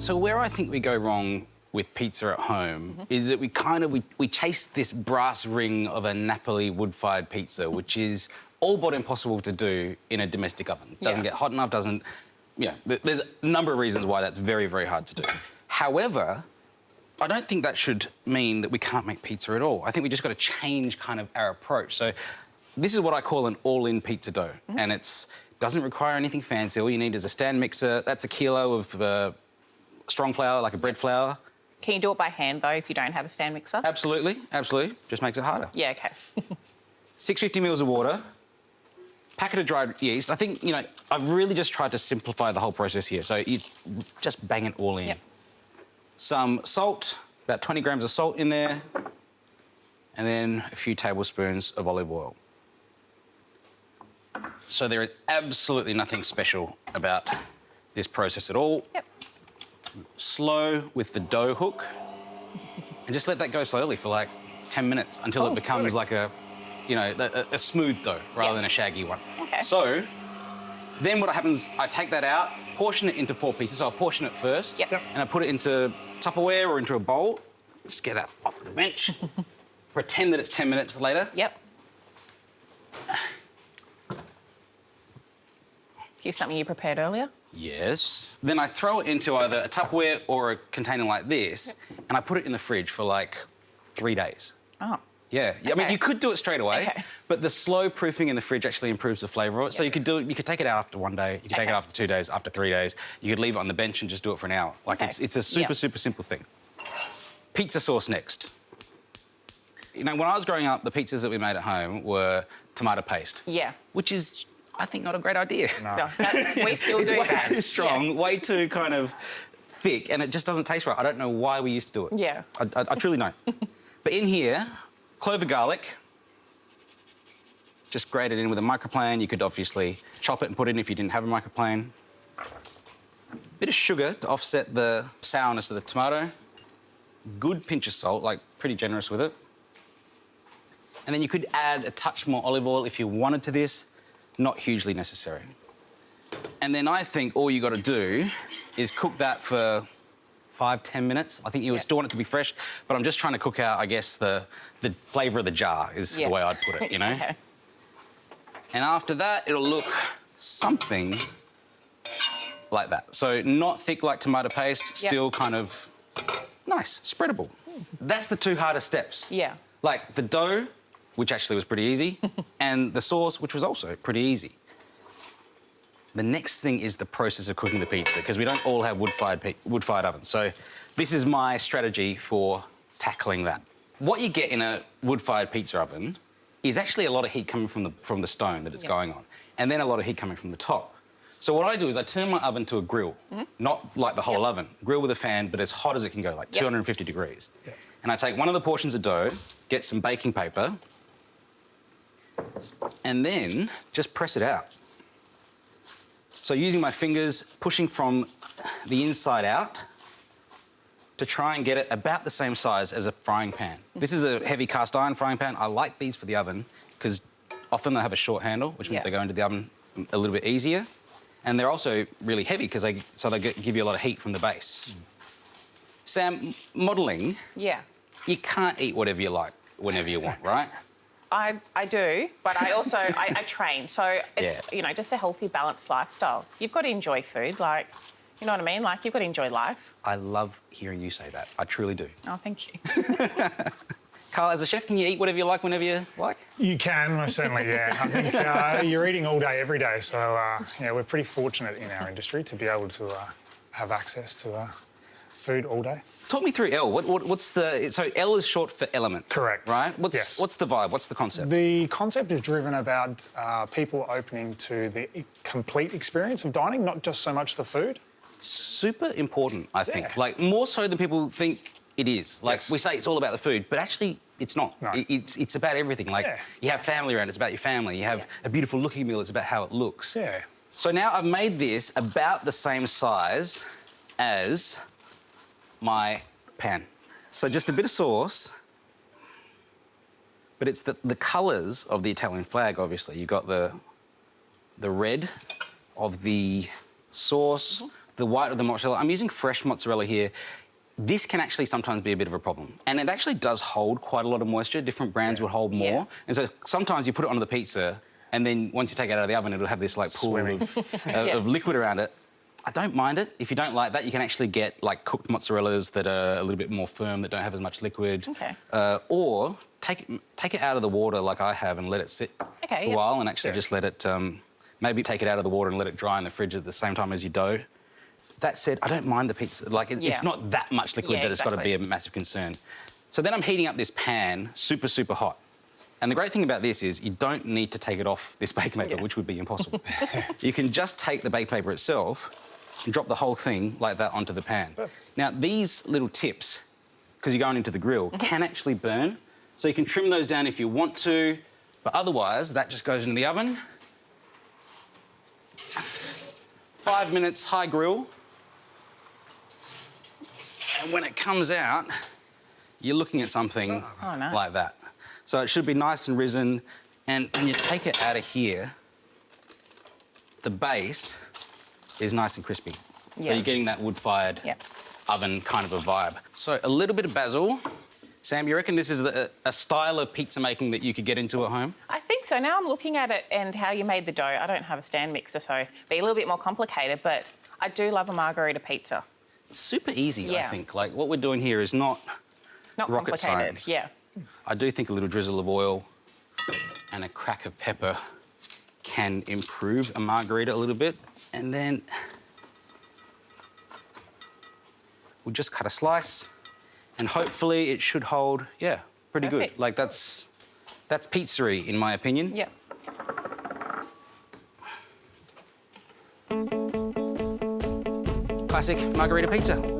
So where I think we go wrong with pizza at home is that we chase this brass ring of a Napoli wood-fired pizza, which is all but impossible to do in a domestic oven. Doesn't get hot enough, doesn't... You know, there's a number of reasons why that's very, very hard to do. However, I don't think that should mean that we can't make pizza at all. I think we just got to change kind of our approach. So this is what I call an all-in pizza dough, and it doesn't require anything fancy. All you need is a stand mixer. That's a kilo of strong flour, like a bread flour. Can you do it by hand, though, if you don't have a stand mixer? Absolutely, absolutely. Just makes it harder. Yeah, OK. 650 mils of water, packet of dried yeast. I think, you know, I've really just tried to simplify the whole process here. So you just bang it all in. Yep. Some salt, about 20 grams of salt in there, and then a few tablespoons of olive oil. So there is absolutely nothing special about this process at all. Yep. Slow with the dough hook, and just let that go slowly for like 10 minutes until it becomes like a, you know, a smooth dough rather than a shaggy one. OK. So then what happens, I take that out, portion it into 4 pieces. So I'll portion it first, Yep. and I put it into Tupperware or into a bowl. Just get that off the bench. Pretend that it's 10 minutes later. Yep. Here's something you prepared earlier. Yes. Then I throw it into either a Tupperware or a container like this, and I put it in the fridge for like 3 days. Oh. Yeah. I mean, Okay. you could do it straight away, Okay. but the slow proofing in the fridge actually improves the flavour of it. So you could do it. You could take it out after 1 day. You could take it after 2 days, after 3 days. You could leave it on the bench and just do it for an hour. Like it's a super simple thing. Pizza sauce next. You know, when I was growing up, the pizzas that we made at home were tomato paste. Yeah. Which is, I think, not a great idea. No, we still It's do way that. too strong, way too kind of thick, and it just doesn't taste right. I don't know why we used to do it. Yeah. I truly don't. But in here, clove of garlic, just grate it in with a microplane. You could obviously chop it and put it in if you didn't have a microplane. Bit of sugar to offset the sourness of the tomato. Good pinch of salt, like pretty generous with it. And then you could add a touch more olive oil if you wanted to this. Not hugely necessary. And then I think all you got to do is cook that for 5-10 minutes. I think you would still want it to be fresh, but I'm just trying to cook out, I guess, the flavour of the jar is the way I'd put it, you know? OK. And after that, it'll look something like that. So not thick like tomato paste, still kind of nice, spreadable. That's the 2 hardest steps. Yeah. Like the dough, which actually was pretty easy, and the sauce, which was also pretty easy. The next thing is the process of cooking the pizza, because we don't all have wood-fired ovens. So this is my strategy for tackling that. What you get in a wood-fired pizza oven is actually a lot of heat coming from the stone that it's going on, and then a lot of heat coming from the top. So what I do is I turn my oven to a grill, not like the whole oven, grill with a fan, but as hot as it can go, like 250 degrees. And I take one of the portions of dough, get some baking paper, and then just press it out. So using my fingers, pushing from the inside out to try and get it about the same size as a frying pan. This is a heavy cast iron frying pan. I like these for the oven because often they have a short handle, which means they go into the oven a little bit easier. And they're also really heavy because they give you a lot of heat from the base. Sam, modelling, you can't eat whatever you like whenever you want, right? I do, but I also I train, so it's you know, just a healthy, balanced lifestyle. You've got to enjoy food, like, you know what I mean? Like, you've got to enjoy life. I love hearing you say that. I truly do. Oh, thank you. Carl, as a chef, can you eat whatever you like whenever you like? You can, most certainly, yeah. I think you're eating all day, every day, so yeah, we're pretty fortunate in our industry to be able to have access to food all day. Talk me through L. What's the... So L is short for element. Correct. Right? Yes. What's the vibe? What's the concept? The concept is driven about people opening to the complete experience of dining, not just so much the food. Super important, I think. Like, more so than people think it is. Like, we say it's all about the food, but actually it's not. No. It's about everything. Like, you have family around, it's about your family. You have a beautiful looking meal, it's about how it looks. Yeah. So now I've made this about the same size as my pan. So just a bit of sauce, but it's the colours of the Italian flag, obviously. You've got the red of the sauce, the white of the mozzarella. I'm using fresh mozzarella here. This can actually sometimes be a bit of a problem. And it actually does hold quite a lot of moisture. Different brands would hold more. Yeah. And so sometimes you put it onto the pizza and then once you take it out of the oven, it'll have this like pool of liquid around it. I don't mind it. If you don't like that, you can actually get like cooked mozzarellas that are a little bit more firm, that don't have as much liquid. Okay. Or take it out of the water like I have and let it sit Okay, a while and actually just let it, maybe take it out of the water and let it dry in the fridge at the same time as your dough. That said, I don't mind the pizza. Like, it's not that much liquid that it's got to be a massive concern. So then I'm heating up this pan super, super hot. And the great thing about this is you don't need to take it off this baking paper, which would be impossible. You can just take the baking paper itself and drop the whole thing like that onto the pan. Perfect. Now, these little tips, because you're going into the grill, can actually burn. So you can trim those down if you want to, but otherwise, that just goes into the oven. 5 minutes, high grill. And when it comes out, you're looking at something like that. So it should be nice and risen. And when you take it out of here, the base is nice and crispy. So you're getting that wood-fired oven kind of a vibe. So a little bit of basil. Sam, you reckon this is a style of pizza making that you could get into at home? I think so. Now I'm looking at it and how you made the dough. I don't have a stand mixer, so it'd be a little bit more complicated, but I do love a margherita pizza. It's super easy, I think. Like, what we're doing here is not rocket complicated. science. Yeah. I do think a little drizzle of oil and a crack of pepper can improve a margherita a little bit. And then we'll just cut a slice and hopefully it should hold, pretty good. Like, that's pizzeria, in my opinion. Yeah. Classic margherita pizza.